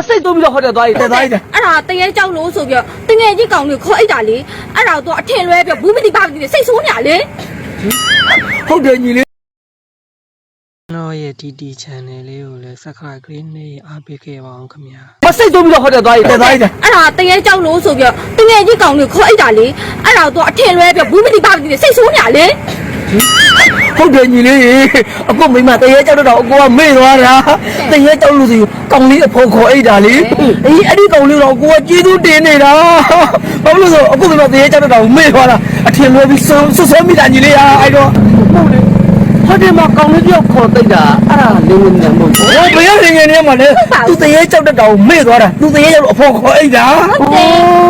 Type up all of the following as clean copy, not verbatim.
စိတ်တိုးပြီးတော့ဟိုတယ်သွားတယ်အဲ့ဒါတရေကြောက်လို့ဆိုပြီးတငယ်ကြီးကောင်လေးခေါ်အိတ်တာလေအဲ့ဒါတော့အထင်လွဲပြီးဘူးမတိပါမတိစိတ်ဆိုးညာလေဟုတ်တယ်ညီလေးတော့ရဲ့ TT channel လေးကိုလည်း subscribe ကလေးနဲ့အားပေးခဲ့ပါအောင်ခင်ဗျာမစိတ်တိုးပြီးတော့ဟိုတယ်သွားတယ်အဲ့ဒါတရေကြောက်လို့ဆိုပြီးတငယ်ကြီးကောင်လေးခေါ်အိတ်တာလေအဲ့ဒါတော့အထင်လွဲပြီးဘူးမတိပါမတိစိတ်ဆိုးညာလေဟုတ်တယ်ညီလေးအခုမိမတရေကြောက်တော့အကိုကမေ့သွားတာတရေကြောက်လို့ဆိုကောင်လေးအဖို့ခေါ်အိတ်တာလေအေးအဲ့ဒီကောင်လေးတော့အကိုကကျေးဇူးတင်နေတာဘာလို့လဲဆိုအခုမိမတရေကြောက်တော့မေ့သွားတာအထင်လွဲပြီးဆွမိတာညီလေးအဲ့တော့ဟုတ်တယ်ဟုတ်တယ်မကောင်လေးပြောခေါ်တိတ်တာအဲ့ဒါလင်းဝင်နေမို့ဟိုဘယ်ရငယ်နေမှာလဲသူတရေကြောက်တဲ့တောင်မေ့သွားတာသူတရေကြောက်အဖို့ခေါ်အိတ်တာ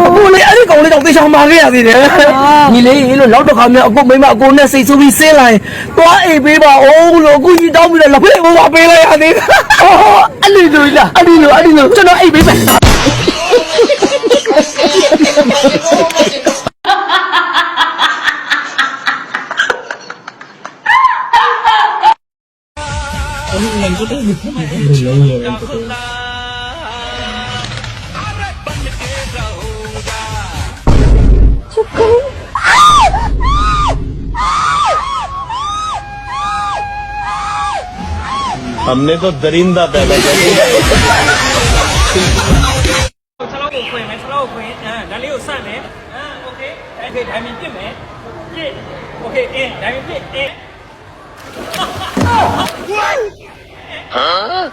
အခုလေအဲ့ဒီကောင်လေးတော့တေချောင်မာခဲ့ရသေးတယ်ညီလေးလို့လောက်တော့ခါမြအခုမိမအကိုနဲ့စိတ်ဆိုးပြီးဆင်းလာရင်သွားအိတ်ပေးပါအောင်လို့အခုကြီးတောင်းပြီးတော့လက်ဖက်ဘိုးကပေးလိုက်ရသေးတယ်အဲ့လိုလိုလားအဲ့ဒီလိုကျွန်တော်အိတ်ပေးမယ်हमने तो दरिंदा पैदा कर दिया चलो को खोए मैं चलो खोए डाले को सा में ओके ओके डायमंड पे में ये ओके ए डायमंड पे ए हां